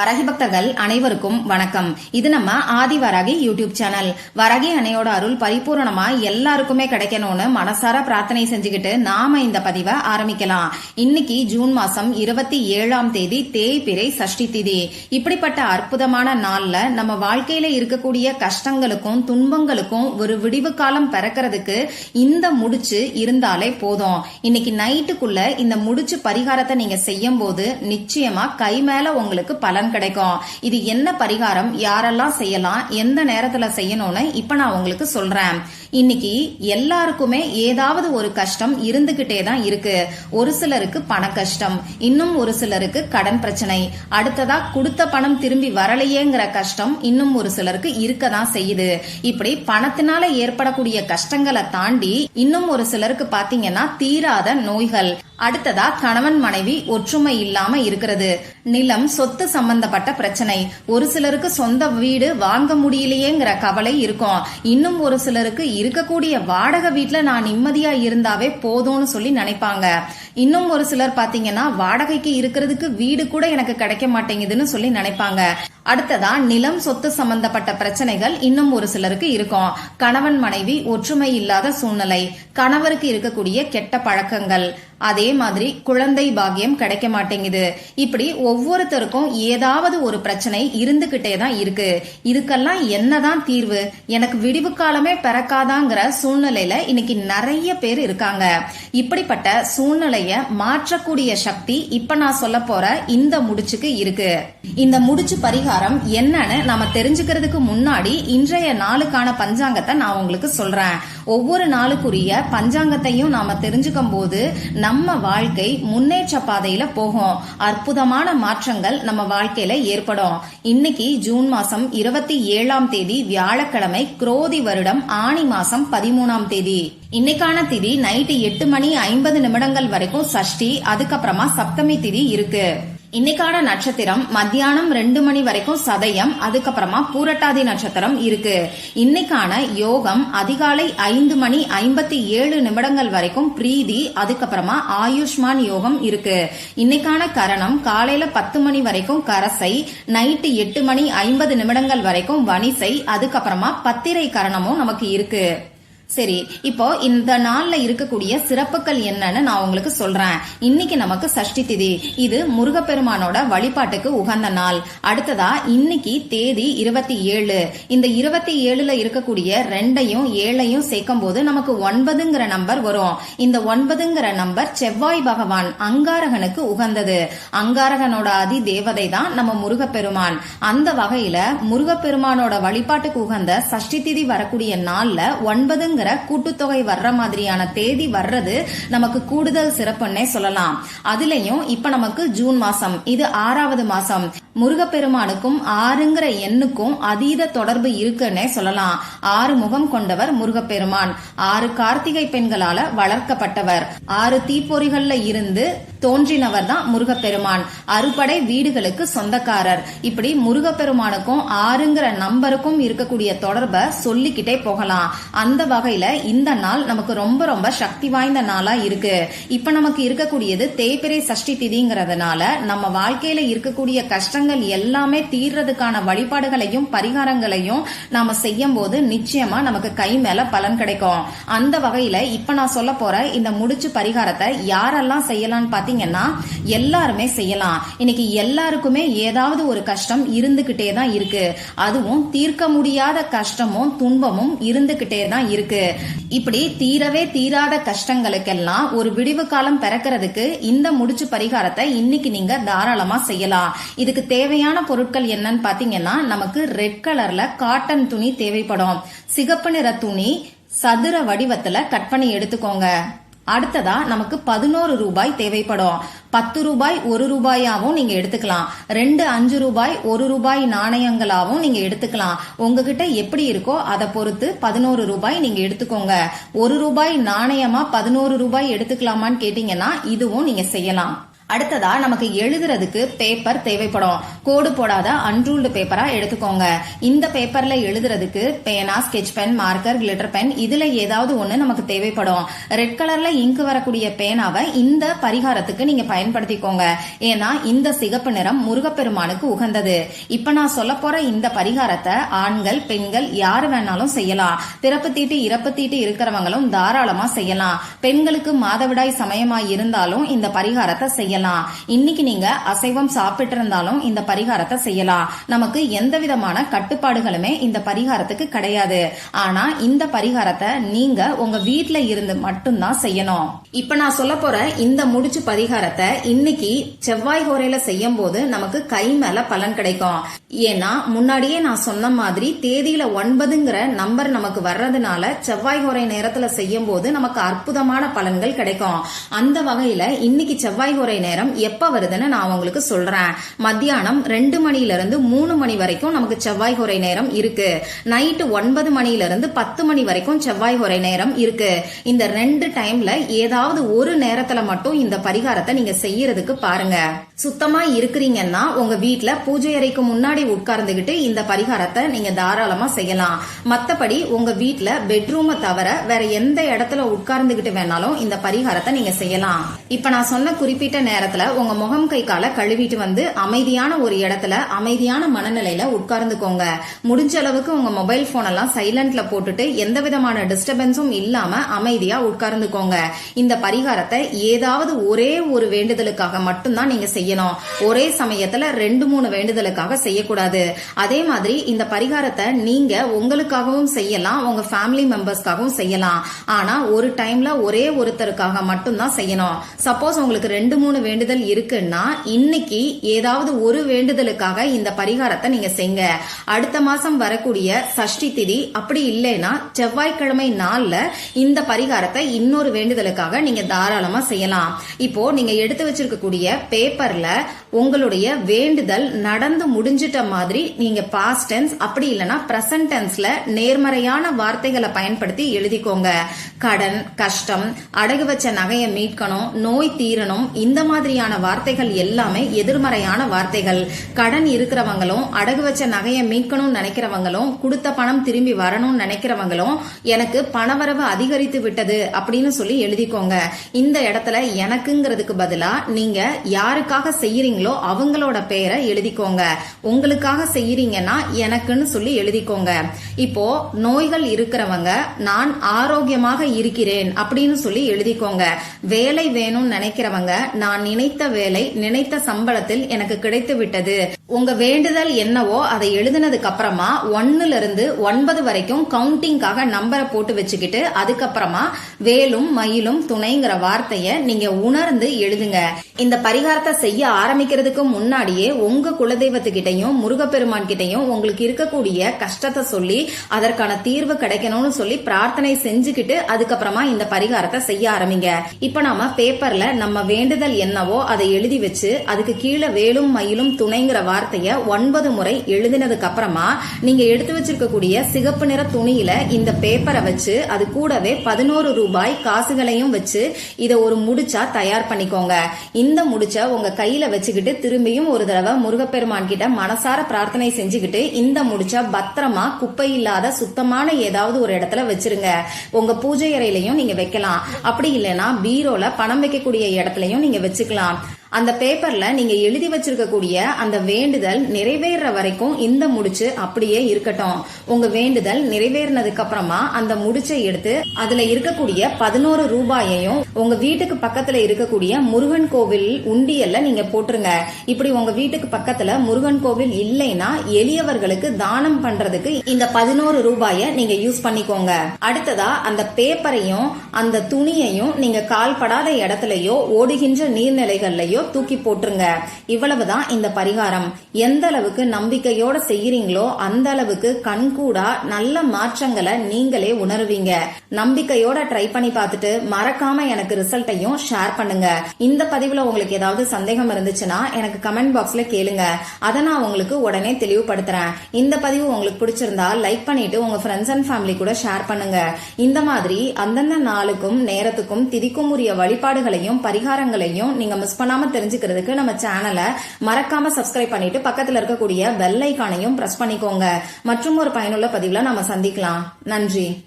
வரகி பக்தர்கள் அனைவருக்கும் வணக்கம். இது நம்ம ஆதி வராகி யூடியூப் சேனல். வரகி அன்னையோட அருள் பரிபூரணமா எல்லாருக்குமே கிடைக்கணும்னு மனசார பிரார்த்தனை செஞ்சுக்கிட்டு நாம இந்த பதிவை ஆரம்பிக்கலாம். இன்னைக்கு ஜூன் மாசம் 27ஆம் தேதி தேய்பிறை சஷ்டி திதி. இப்படிப்பட்ட அற்புதமான நாள்ல நம்ம வாழ்க்கையில இருக்கக்கூடிய கஷ்டங்களுக்கும் துன்பங்களுக்கும் ஒரு விடிவு காலம் பிறக்கிறதுக்கு இந்த முடிச்சு இருந்தாலே போதும். இன்னைக்கு நைட்டுக்குள்ள இந்த முடிச்சு பரிகாரத்தை நீங்க செய்யும் போது நிச்சயமா கை மேல உங்களுக்கு பலன் கிடைக்கும். இது என்ன பரிகாரம், யாரெல்லாம் செய்யலாம், எந்த நேரத்துல செய்யணும்னு இப்ப நான் உங்களுக்கு சொல்றேன். இன்னைக்கு எல்லாருக்குமே ஏதாவது ஒரு கஷ்டம் இருந்துகிட்டே தான் இருக்கு. ஒரு சிலருக்கு பண கஷ்டம், இன்னும் ஒரு சிலருக்கு கடன் பிரச்சனை, அடுத்ததா கொடுத்த பணம் திரும்பி வரலையேங்கிற கஷ்டம் இன்னும் ஒரு சிலருக்கு இருக்கதான் செய்யுது. இப்படி பணத்தினால ஏற்படக்கூடிய கஷ்டங்களை தாண்டி இன்னும் ஒரு சிலருக்கு பாத்தீங்கன்னா தீராத நோய்கள், அடுத்ததா கணவன் மனைவி ஒற்றுமை இல்லாம இருக்கிறது, நிலம் சொத்து சம்பந்தப்பட்ட பிரச்சனை, ஒரு சிலருக்கு சொந்த வீடு வாங்க முடியலையேங்கிற கவலை இருக்கும். இன்னும் ஒரு சிலருக்கு இருக்கக்கூடிய வாடகை வீட்டுல நான் நிம்மதியா இருந்தாவே போதும்னு சொல்லி நினைப்பாங்க. இன்னும் ஒரு சிலர் பாத்தீங்கன்னா வாடகைக்கு இருக்கிறதுக்கு வீடு கூட எனக்கு கிடைக்க மாட்டேங்குதுன்னு சொல்லி நினைப்பாங்க. அடுத்ததா நிலம் சொத்து சம்பந்தப்பட்ட பிரச்சனைகள் இன்னும் ஒரு சிலருக்கு இருக்கும். கணவன் மனைவி ஒற்றுமை இல்லாத சூழ்நிலை, கணவருக்கு இருக்கக்கூடிய கெட்ட பழக்கங்கள், அதே மாதிரி குழந்தை பாக்கியம் கிடைக்க மாட்டேங்குது. இப்படி ஒவ்வொருத்தருக்கும் ஏதாவது ஒரு பிரச்சனை இருந்துகிட்டே தான் இருக்கு. இதுக்கெல்லாம் என்னதான் தீர்வு, எனக்கு விடிவு காலமே பிறக்காதாங்கிற சூழ்நிலையில இன்னைக்கு நிறைய பேர் இருக்காங்க. இப்படிப்பட்ட சூழ்நிலைய மாற்றக்கூடிய சக்தி இப்ப நான் சொல்ல போற இந்த முடிச்சுக்கு இருக்கு. இந்த முடிச்சு பரிகாரம் என்னன்னு நாம தெரிஞ்சுக்கிறதுக்கு முன்னாடி இன்றைய நாளுக்கான பஞ்சாங்கத்தை நான் உங்களுக்கு சொல்றேன். ஒவ்வொரு நாளுக்குரிய பஞ்சாங்கத்தையும் நாம தெரிஞ்சுக்கும் போது நம்ம வாழ்க்கை முன்னேற்ற பாதையில போகும். அற்புதமான மாற்றங்கள் நம்ம வாழ்க்கையில ஏற்படும். இன்னைக்கு ஜூன் மாசம் 27ஆம் தேதி வியாழக்கிழமை, குரோதி வருடம் ஆனி மாசம் 13ஆம் தேதி. இன்னைக்கான திதி நைட்டு 8:50 வரைக்கும் சஷ்டி, அதுக்கப்புறமா சப்தமி திதி இருக்கு. இன்னைக்கான நட்சத்திரம் மத்தியானம் 2 மணி வரைக்கும் சதயம், அதுக்கப்புறமா பூரட்டாதி நட்சத்திரம் இருக்கு. இன்னைக்கான யோகம் அதிகாலை 5:57 வரைக்கும் பிரீதி, அதுக்கப்புறமா ஆயுஷ்மான் யோகம் இருக்கு. இன்னைக்கான கரணம் காலையில 10 மணி வரைக்கும் கரசை, நைட்டு 8:50 வரைக்கும் வனிசை, அதுக்கப்புறமா பத்திரை கரணமும் நமக்கு இருக்கு. சரி, இப்போ இந்த நாள்ல இருக்கக்கூடிய சிறப்புகள் என்னன்னு நான் உங்களுக்கு சொல்றேன். இன்னைக்கு நமக்கு சஷ்டி திதி. இது முருகப்பெருமானோட வழிபாட்டுக்கு உகந்த நாள். அடுத்ததா இன்னைக்கு தேதி 27. இந்த 27ல இருக்கக்கூடிய 2ஐயும் 7ஐயும் சேர்க்கும் போது நமக்கு 9ங்கிற நம்பர் வரும். இந்த 9ங்கிற நம்பர் செவ்வாய் பகவான் அங்காரகனுக்கு உகந்தது. அங்காரகனோட அதி தேவதை தான் நம்ம முருகப்பெருமான். அந்த வகையில முருகப்பெருமானோட வழிபாட்டுக்கு உகந்த சஷ்டி திதி வரக்கூடிய நாள்ல 9 கூட்டுத்தொகை வர்ற மாதிரியான தேதி வர்றது நமக்கு கூடுதல் சிறப்புன்னே சொல்லலாம். அதுலயும் இப்ப நமக்கு ஜூன் மாசம், இது 6வது மாசம். முருகப்பெருமானுக்கும் 6ங்கிற எண்ணுக்கும் அதீத தொடர்பு இருக்குன்னே சொல்லலாம். 6 முகம் கொண்டவர் முருகப்பெருமான். 6 கார்த்திகை பெண்களால வளர்க்கப்பட்டவர். 6 தீப்பொறிகள்ல இருந்து தோன்றினவர் தான் முருகப்பெருமான். அறுபடை வீடுகளுக்கு சொந்தக்காரர். இப்படி முருகப்பெருமானுக்கும் 6ங்கிற நம்பருக்கும் இருக்கக்கூடிய தொடர்பை சொல்லிக்கிட்டே போகலாம். அந்த வகையில இந்த நாள் நமக்கு ரொம்ப ரொம்ப சக்தி வாய்ந்த நாளா இருக்கு. இப்ப நமக்கு இருக்கக்கூடியது தேய்பிறை சஷ்டி திதிங்கிறதுனால நம்ம வாழ்க்கையில இருக்கக்கூடிய கஷ்டங்கள் எல்லாமே தீர்றதுக்கான வழிபாடுகளையும் பரிகாரங்களையும் நாம செய்யும் போது நிச்சயமா நமக்கு கை மேல பலன் கிடைக்கும். அந்த வகையில இப்ப நான் சொல்ல போற இந்த முடிச்சு பரிகாரத்தை யாரெல்லாம் செய்யலாம்னு பாத்தீங்கன்னா எல்லாருமே செய்யலாம். இன்னைக்கு எல்லாருக்குமே ஏதாவது ஒரு கஷ்டம் இருந்துகிட்டே தான் இருக்கு. அதுவும் தீர்க்க முடியாத கஷ்டமும் துன்பமும் இருந்துகிட்டே தான் இருக்கு. இப்படி தீரவே தீராத கஷ்டங்களுக்கெல்லாம் ஒரு விடிவு காலம் பிறக்கிறதுக்கு இந்த முடிச்சு பரிகாரத்தை இன்னைக்கு நீங்க தாராளமா செய்யலாம். இதுக்கு தேவையான பொருட்கள் என்னன்னு பாத்தீங்கன்னா நமக்கு ரெட் கலர்ல காட்டன் துணி தேவைப்படும். சிகப்பு நிற துணி சதுர வடிவத்துல கட் பண்ணி எடுத்துக்கோங்க. அடுத்ததா நமக்கு 11 ரூபாய் தேவைப்படும். 10 ரூபாய் 1 ரூபாயாவும் நீங்க எடுத்துக்கலாம். 2 5 ரூபாய் 1 ரூபாய் நாணயங்களாவும் நீங்க எடுத்துக்கலாம். உங்ககிட்ட எப்படி இருக்கோ அதை பொறுத்து 11 ரூபாய் நீங்க எடுத்துக்கோங்க. 1 ரூபாய் நாணயமா 11 ரூபாய் எடுத்துக்கலாமான்னு கேட்டீங்கன்னா இதுவும் நீங்க செய்யலாம். அடுத்ததா நமக்கு எழுதுறதுக்கு பேப்பர் தேவைப்படும். கோடு போடாத அன்ரூல்டு பேப்பரா எடுத்துக்கோங்க. இந்த பேப்பர்ல எழுதுறதுக்கு பேனா, sketch pen, marker, glitter pen இதுல ஏதாவது ஒண்ணு நமக்கு தேவைப்படும். ரெட் கலர்ல இங்கு வரக்கூடிய பேனாவை இந்த பரிகாரத்துக்கு நீங்க பயன்படுத்திக்கோங்க. ஏன்னா இந்த சிகப்பு நிறம் முருகப்பெருமானுக்கு உகந்தது. இப்ப நான் சொல்ல போற இந்த பரிகாரத்தை ஆண்கள், பெண்கள் யாரு வேணாலும் செய்யலாம். பிறப்பு தீட்டு, இறப்பு தீட்டு இருக்கிறவங்களும் தாராளமா செய்யலாம். பெண்களுக்கு மாதவிடாய் சமயமா இருந்தாலும் இந்த பரிகாரத்தை செய்யலாம். இன்னைக்கு நீங்க அசைவம் சாப்பிட்டு இருந்தாலும் இந்த பரிகாரத்தை செய்யலாம். நமக்கு எந்த விதமான கட்டுப்பாடுகளுமே இந்த பரிகாரத்துக்கு கிடையாது. ஆனா இந்த பரிகாரத்தை நீங்க உங்க வீட்ல இருந்து மட்டும்தான் செய்யணும். இப்ப நான் சொல்ல போற இந்த முடிச்சு பரிகாரத்தை இன்னைக்கு செவ்வாய் ஹோரையில செய்யும் போது நமக்கு கை மேல பலன் கிடைக்கும். ஏன்னா முன்னாடியே நான் சொன்ன மாதிரி தேதியில 9ங்கிற நம்பர் நமக்கு வர்றதுனால செவ்வாய் ஹோரை நேரத்துல செய்யும் போது நமக்கு அற்புதமான பலன்கள் கிடைக்கும். அந்த வகையில இன்னைக்கு செவ்வாய் ஹோரை நேரம் எப்ப வருதுன்னு நான் உங்களுக்கு சொல்றேன். மத்தியானம் 2 மணில இருந்து 3 மணி வரைக்கும் நமக்கு செவ்வாய் ஹோரை நேரம் இருக்கு. நைட்டு 9 மணில இருந்து 10 மணி வரைக்கும் செவ்வாய் ஹோரை நேரம் இருக்கு. இந்த 2 டைம்ல ஏதாவது ஒரு நேரத்துல மட்டும் இந்த பரிகாரத்தை நீங்க செய்யறதுக்கு பாருங்க. சுத்தமா இருக்கிறீங்கன்னா உங்க வீட்ல பூஜை அறைக்கு முன்னாடி உட்கார்ந்துகிட்டு இந்த பரிகாரத்தை நீங்க தாராளமா செய்யலாம். மத்தபடி உங்க வீட்ல பெட்ரூமை தவிர வேற எந்த இடத்துல உட்கார்ந்துகிட்டு வேணாலும் இந்த பரிகாரத்தை நீங்க செய்யலாம். இப்ப நான் சொன்ன குறிப்பிட்ட நேரத்துல உங்க முகம் கை காலை கழுவிட்டு வந்து அமைதியான ஒரு இடத்துல அமைதியான மனநிலையில உட்கார்ந்துக்கோங்க. முடிஞ்ச அளவுக்கு உங்க மொபைல் போன் எல்லாம் சைலண்ட்ல போட்டுட்டு எந்த விதமான டிஸ்டர்பன்ஸும் இல்லாம அமைதியா உட்கார்ந்துக்கோங்க. இந்த பரிகாரத்தை ஏதாவது ஒரே ஒரு வேண்டுதலுக்காக மட்டும்தான் நீங்க செய்யணும். ஒரே சமயத்துல 2-3 வேண்டுதலுக்காக செய்யக்கூடாது. அதே மாதிரி இந்த பரிகாரத்தை நீங்க உங்களுக்காகவும் செய்யலாம், உங்க ஃபேமிலி மெம்பர்ஸ்க்காகவும் செய்யலாம். ஆனா ஒரு டைம்ல ஒரே ஒருத்தருக்காக மட்டும்தான் செய்யணும். சப்போஸ் உங்களுக்கு 2-3 வேண்டுதல் இருக்குன்னா இன்னைக்கு ஏதாவது ஒரு வேண்டுதலுக்காக இந்த பரிகாரத்தை நீங்க செய்யுங்க. அடுத்த மாசம் வரக்கூடிய சஷ்டி திதி அப்படி இல்லைன்னா செவ்வாய்க்கிழமை நாள்ல இந்த பரிகாரத்தை இன்னொரு வேண்டுதலுக்காக நீங்க தாராளமா செய்யலாம். இப்போ நீங்க எடுத்து வச்சிருக்கக்கூடிய பேப்பர்ல உங்களுடைய வேண்டுதல் நடந்து முடிஞ்சிட்ட மாதிரி நீங்க பாஸ்ட் டென்ஸ் அப்படி இல்லைன்னா பிரசன்ட் டென்ஸ்ல நேர்மறையான வார்த்தைகளை பயன்படுத்தி எழுதிக்கோங்க. கடன், கஷ்டம், அடகு வச்ச நகையை மீட்கணும், நோய் தீரணும் இந்த மாதிரியான வார்த்தைகள் எல்லாமே எதிர்மறையான வார்த்தைகள். கடன் இருக்கிறவங்களும் அடகு வச்ச நகையை மீட்கணும்னு நினைக்கிறவங்களும் கொடுத்த பணம் திரும்பி வரணும்னு நினைக்கிறவங்களும் எனக்கு பணவரவு அதிகரித்து விட்டது அப்படின்னு சொல்லி எழுதிக்கோங்க. இந்த இடத்துல எனக்குங்கிறதுக்கு பதிலா நீங்க யாருக்காக செய்யறீங்களோ அவங்களோட பெயரை எழுதிக்கோங்க. உங்களுக்காக செய்யறீங்கன்னா எனக்குன்னு சொல்லி எழுதிக்கோங்க. இப்போ நோய்கள் இருக்கிறவங்க நான் ஆரோக்கியமாக இருக்கிறேன் அப்படின்னு சொல்லி எழுதிக்கோங்க. வேலை வேணும்னு நினைக்கிறவங்க நான் நினைத்த வேலை நினைத்த சம்பளத்தில் எனக்கு கிடைத்து விட்டது. உங்க வேண்டுதல் என்னவோ அதை எழுதினதுக்கு அப்புறமா 1ல இருந்து 9 வரைக்கும் கவுண்டிங்காக நம்பரை போட்டு வச்சுக்கிட்டு அதுக்கப்புறமா வேலும் மயிலும் துணைங்கிற வார்த்தைய நீங்க உணர்ந்து எழுதுங்க. இந்த பரிகாரத்தை செய்ய ஆரம்பிக்கிறதுக்கு முன்னாடியே உங்க குலதெய்வத்துக்கிட்டையும் முருகப்பெருமான் கிட்டையும் உங்களுக்கு இருக்கக்கூடிய கஷ்டத்தை சொல்லி அதற்கான தீர்வு கிடைக்கணும்னு சொல்லி பிரார்த்தனை செஞ்சுக்கிட்டு அதுக்கப்புறமா இந்த பரிகாரத்தை செய்ய ஆரம்பிங்க. இப்ப நாம பேப்பர்ல நம்ம வேண்டுதல் என்னவோ அதை எழுதி வச்சு அதுக்கு கீழே வேலும் மயிலும் துணைங்கிற வார்த்தைய 9 முறை எழுதினதுக்கு அப்புறமா நீங்க எடுத்து வச்சிருக்கக்கூடிய சிகப்பு நிற துணியில இந்த பேப்பரை வச்சு அது கூடவே 11 ரூபாய் காசுகளையும் வச்சு இத ஒரு முடிச்சா தயார் பண்ணிக்கோங்க. இந்த முடிச்ச உங்க கையில வச்சுக்கிட்டு திரும்பியும் ஒரு தடவை முருகப்பெருமான் கிட்ட மனசார பிரார்த்தனை செஞ்சுக்கிட்டு இந்த முடிச்ச பத்திரமா குப்பை இல்லாத சுத்தமான ஏதாவது ஒரு இடத்துல வச்சிருங்க. உங்க பூஜை அறையிலையும் நீங்க வைக்கலாம். அப்படி இல்லைன்னா பீரோல பணம் வைக்கக்கூடிய இடத்துலயும் நீங்க வச்சுக்கலாம். அந்த பேப்பர்ல நீங்க எழுதி வச்சிருக்கக்கூடிய அந்த வேண்டுதல் நிறைவேற வரைக்கும் இந்த முடிச்சு அப்படியே இருக்கட்டும். உங்க வேண்டுதல் நிறைவேறினதுக்கு அப்புறமா அந்த முடிச்சை எடுத்து அதுல இருக்கக்கூடிய 11 ரூபாயையும் உங்க வீட்டுக்கு பக்கத்துல இருக்கக்கூடிய முருகன் கோவில் உண்டியல்ல நீங்க போட்டுருங்க. இப்படி உங்க வீட்டுக்கு பக்கத்துல முருகன் கோவில் இல்லைன்னா எளியவர்களுக்கு தானம் பண்றதுக்கு இந்த 11 ரூபாய நீங்க யூஸ் பண்ணிக்கோங்க. அடுத்ததா அந்த பேப்பரையும் அந்த துணியையும் நீங்க கால்படாத இடத்துலயோ ஓடுகின்ற நீர்நிலைகள்லயோ தூக்கி போட்டுருங்க. இவ்வளவுதான் இந்த பரிகாரம். எந்த அளவுக்கு நம்பிக்கையோட செய்யறீங்களோ அந்த அளவுக்கு கண்கூடா நல்ல மாற்றங்களை நீங்களே உணர்வீங்க. நம்பிக்கையோட ட்ரை பண்ணி பார்த்துட்டு மறக்காம எனக்கு ரிசல்ட்டையும் ஷேர் பண்ணுங்க. இந்த பதிவுல உங்களுக்கு ஏதாவது சந்தேகம் இருந்துச்சுன்னா எனக்கு கமெண்ட் பாக்ஸ்ல கேளுங்க. அதை நான் உங்களுக்கு உடனே தெளிவுபடுத்துறேன். இந்த பதிவு உங்களுக்கு பிடிச்சிருந்தா லைக் பண்ணிட்டு உங்க ஃப்ரெண்ட்ஸ் அண்ட் ஃபேமிலி கூட ஷேர் பண்ணுங்க. இந்த மாதிரி அந்தந்த நாளுக்கும் நேரத்துக்கும் திதிக்கும் உரிய வழிபாடுகளையும் பரிகாரங்களையும் நீங்க மிஸ் பண்ணாம தெரிஞ்சுக்கிறதுக்கு நம்ம சேனலை மறக்காம சப்ஸ்கிரைப் பண்ணிட்டு பக்கத்துல இருக்கக்கூடிய பெல் ஐகானையும் பிரஸ் பண்ணிக்கோங்க. மற்றும் ஒரு பயனுள்ள பதிவுல நம்ம சந்திக்கலாம். நன்றி.